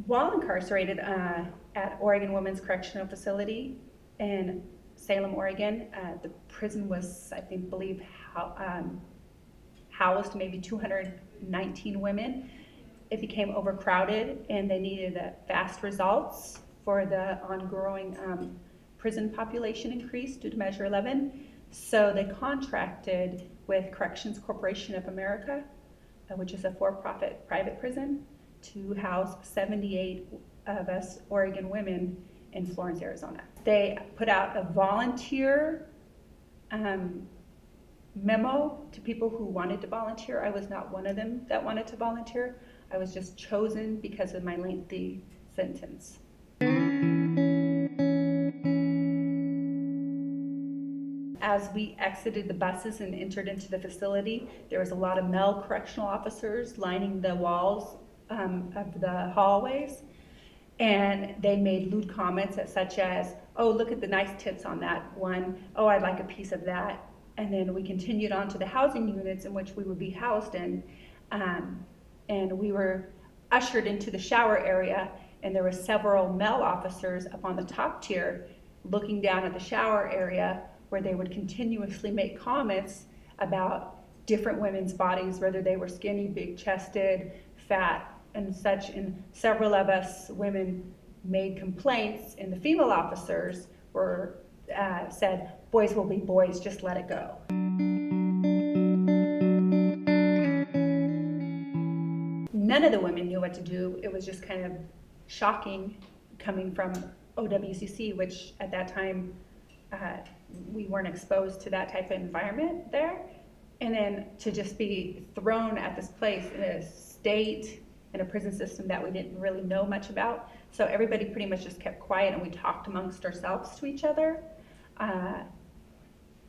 While incarcerated at Oregon Women's Correctional Facility in Salem, Oregon, the prison was, I believe, housed maybe 219 women. It became overcrowded, and they needed fast results for the ongoing prison population increase due to Measure 11. So they contracted with Corrections Corporation of America, which is a for-profit private prison, to house 78 of us Oregon women in Florence, Arizona. They put out a volunteer memo to people who wanted to volunteer. I was not one of them that wanted to volunteer. I was just chosen because of my lengthy sentence. As we exited the buses and entered into the facility, there was a lot of male correctional officers lining the walls of the hallways, and they made lewd comments such as, "Oh, look at the nice tits on that one. Oh, I'd like a piece of that." And then we continued on to the housing units in which we would be housed in, and we were ushered into the shower area, and there were several male officers up on the top tier looking down at the shower area, where they would continuously make comments about different women's bodies, whether they were skinny, big-chested, fat, and such. And several of us women made complaints, and the female officers were said, "Boys will be boys, just let it go." None of the women knew what to do. It was just kind of shocking coming from OWCC, which at that time we weren't exposed to that type of environment there. And then to just be thrown at this place in a state, in a prison system that we didn't really know much about. So everybody pretty much just kept quiet, and we talked amongst ourselves to each other.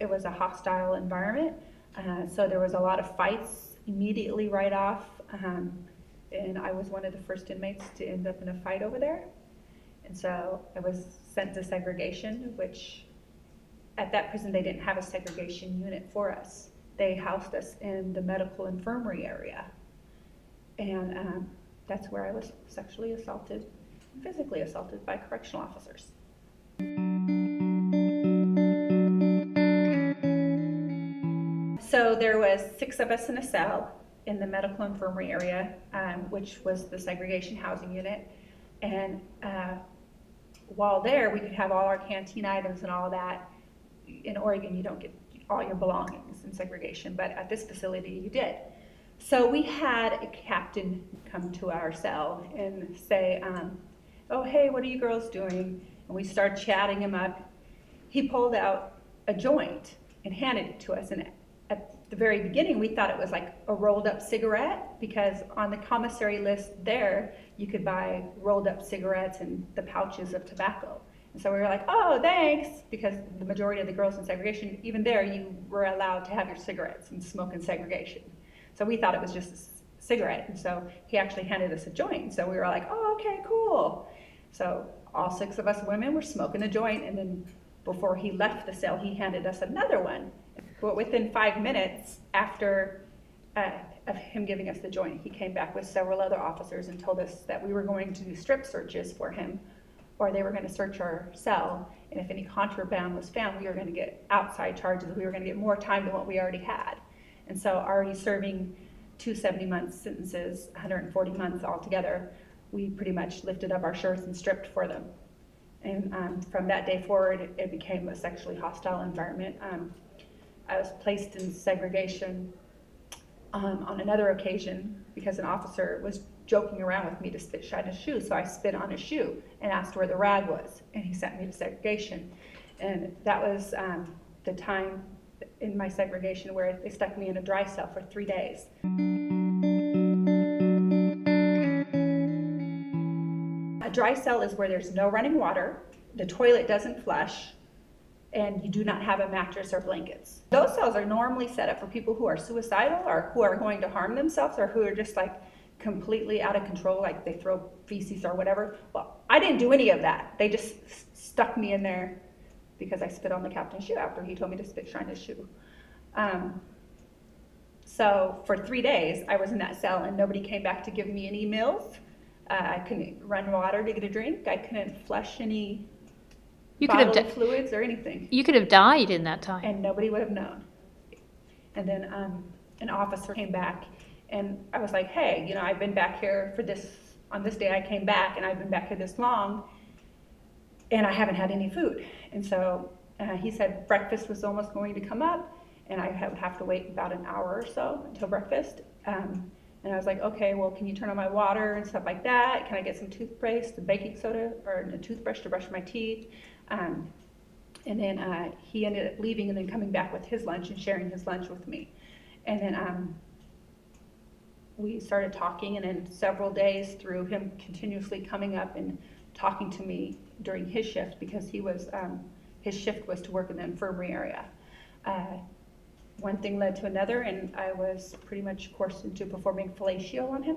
It was a hostile environment. So there was a lot of fights immediately right off. And I was one of the first inmates to end up in a fight over there. And so I was sent to segregation, which at that prison they didn't have a segregation unit for us. They housed us in the medical infirmary area. And that's where I was sexually assaulted, physically assaulted by correctional officers. So there was 6 of us in a cell in the medical infirmary area, which was the segregation housing unit. And while there, we could have all our canteen items and all of that. In Oregon, you don't get all your belongings in segregation, but at this facility, you did. So we had a captain come to our cell and say, "Oh, hey, what are you girls doing?" And we started chatting him up. He pulled out a joint and handed it to us. And at the very beginning, we thought it was like a rolled up cigarette, because on the commissary list there, you could buy rolled up cigarettes and the pouches of tobacco. And so we were like, "Oh, thanks," because the majority of the girls in segregation, even there, you were allowed to have your cigarettes and smoke in segregation. So we thought it was just a cigarette. And so he actually handed us a joint. So we were like, "Oh, okay, cool." So all 6 of us women were smoking a joint. And then before he left the cell, he handed us another one. But within 5 minutes after of him giving us the joint, he came back with several other officers and told us that we were going to do strip searches for him, or they were going to search our cell, and if any contraband was found, we were going to get outside charges. We were going to get more time than what we already had. And so already serving 2 70-month sentences, 140 months altogether, we pretty much lifted up our shirts and stripped for them. And from that day forward, it became a sexually hostile environment. I was placed in segregation on another occasion because an officer was joking around with me to spit shine his shoe. So I spit on his shoe and asked where the rag was, and he sent me to segregation. And that was the time in my segregation where they stuck me in a dry cell for 3 days. A dry cell is where there's no running water, the toilet doesn't flush, and you do not have a mattress or blankets. Those cells are normally set up for people who are suicidal, or who are going to harm themselves, or who are just like completely out of control, like they throw feces or whatever. Well, I didn't do any of that. They just stuck me in there because I spit on the captain's shoe after he told me to spit shine his shoe. So for 3 days, I was in that cell, and nobody came back to give me any meals. I couldn't run water to get a drink. I couldn't flush any You could have bodily fluids or anything. You could have died in that time. And nobody would have known. And then an officer came back, and I was like, hey, you know, I've been back here for this, on this day I came back, and I've been back here this long, and I haven't had any food. And so he said breakfast was almost going to come up, and I would have to wait about an hour or so until breakfast. And I was like, okay, well, can you turn on my water and stuff like that? Can I get some toothpaste, some baking soda, or a toothbrush to brush my teeth? And then he ended up leaving and then coming back with his lunch and sharing his lunch with me. And then we started talking, and then several days through him continuously coming up and talking to me during his shift, because he was, his shift was to work in the infirmary area. One thing led to another, and I was pretty much forced into performing fellatio on him.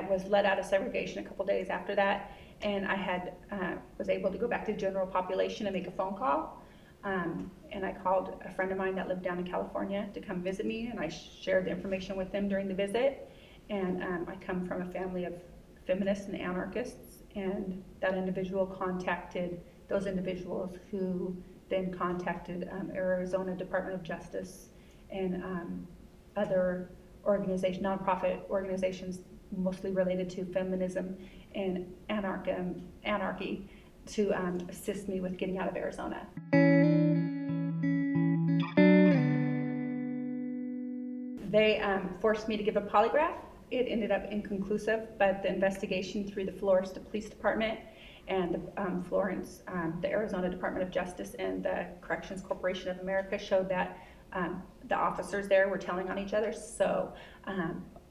Was let out of segregation a couple days after that, and I was able to go back to general population and make a phone call. And I called a friend of mine that lived down in California to come visit me, and I shared the information with them during the visit. And I come from a family of feminists and anarchists, and that individual contacted those individuals, who then contacted Arizona Department of Justice and other organizations, nonprofit organizations, mostly related to feminism and anarchy, to assist me with getting out of Arizona. They forced me to give a polygraph. It ended up inconclusive, but the investigation through the Florida Police Department and the Arizona Department of Justice and the Corrections Corporation of America showed that the officers there were telling on each other. So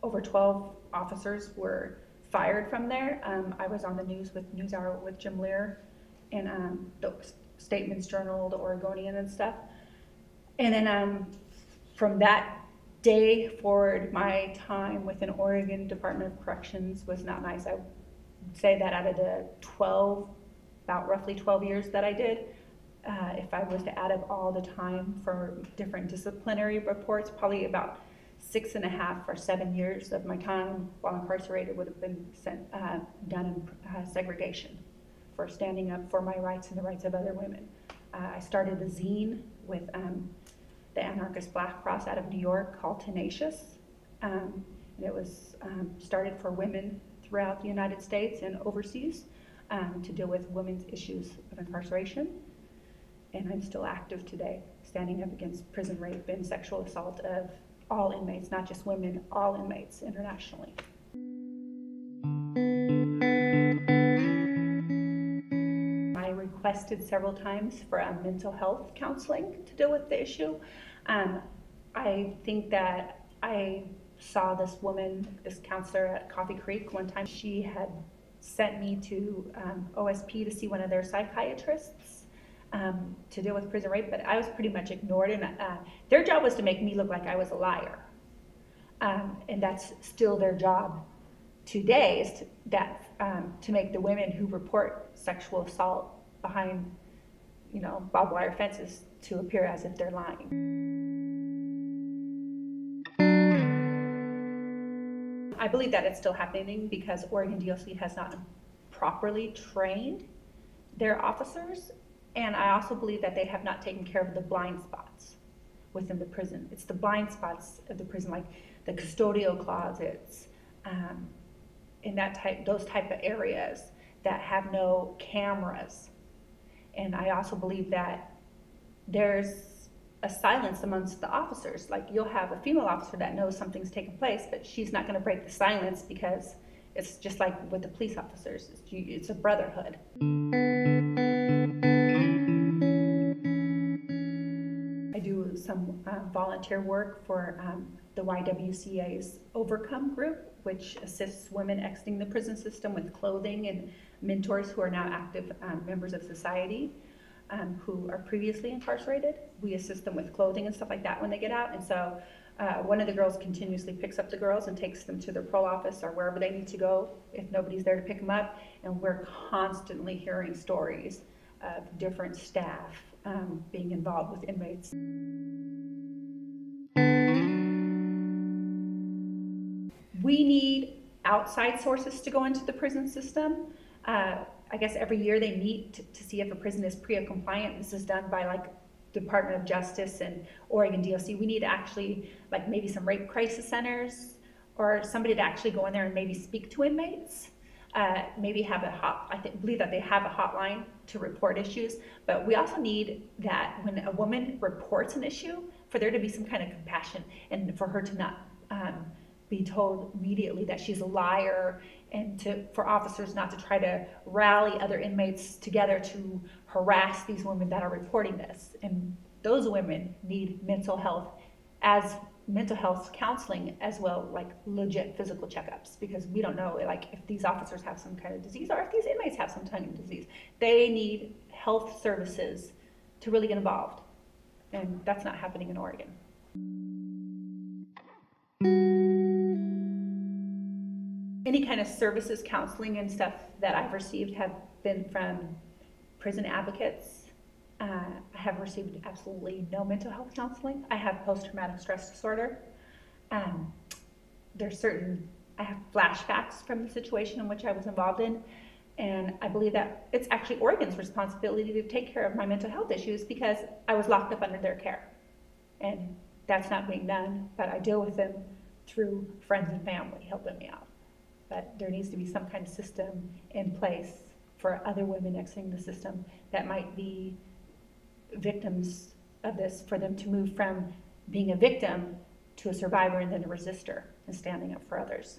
over 12 officers were fired from there. I was on the news with NewsHour with Jim Lear and the Statements Journal, the Oregonian and stuff. And then from that day forward, my time with an Oregon Department of Corrections was not nice. I would say that out of the about roughly 12 years that I did, if I was to add up all the time for different disciplinary reports, probably about 6.5 or 7 years of my time while incarcerated would have been done in segregation for standing up for my rights and the rights of other women. I started a zine with the anarchist Black Cross out of New York called Tenacious. And it was started for women throughout the United States and overseas to deal with women's issues of incarceration. And I'm still active today, standing up against prison rape and sexual assault of all inmates, not just women, all inmates internationally. I requested several times for mental health counseling to deal with the issue. I think that I saw this woman, this counselor at Coffee Creek one time. She had sent me to OSP to see one of their psychiatrists to deal with prison rape, but I was pretty much ignored, and their job was to make me look like I was a liar. And that's still their job today, is to make the women who report sexual assault behind, barbed wire fences to appear as if they're lying. I believe that it's still happening because Oregon DOC has not properly trained their officers, and I also believe that they have not taken care of the blind spots within the prison. It's the blind spots of the prison, like the custodial closets, and those type of areas that have no cameras. And I also believe that there's a silence amongst the officers. Like, you'll have a female officer that knows something's taking place, but she's not going to break the silence, because it's just like with the police officers. It's a brotherhood. I do some volunteer work for the YWCA's Overcome group, which assists women exiting the prison system with clothing, and mentors who are now active members of society who are previously incarcerated. We assist them with clothing and stuff like that when they get out. And so one of the girls continuously picks up the girls and takes them to their parole office or wherever they need to go if nobody's there to pick them up. And we're constantly hearing stories of different staff being involved with inmates. We need outside sources to go into the prison system. I guess every year they meet to see if a prison is PREA compliant. This is done by like Department of Justice and Oregon DOC. We need actually like maybe some rape crisis centers or somebody to actually go in there and maybe speak to inmates. Maybe have believe that they have a hotline to report issues, but we also need that when a woman reports an issue, for there to be some kind of compassion and for her to not be told immediately that she's a liar, and for officers not to try to rally other inmates together to harass these women that are reporting this. And those women need mental health counseling as well, like legit physical checkups, because we don't know like if these officers have some kind of disease or if these inmates have some kind of disease. They need health services to really get involved, and that's not happening in Oregon. Any kind of services, counseling and stuff that I've received have been from prison advocates. I have received absolutely no mental health counseling. I have post-traumatic stress disorder. I have flashbacks from the situation in which I was involved in, and I believe that it's actually Oregon's responsibility to take care of my mental health issues because I was locked up under their care. And that's not being done, but I deal with them through friends and family helping me out. But there needs to be some kind of system in place for other women exiting the system that might be victims of this, for them to move from being a victim to a survivor and then a resistor and standing up for others.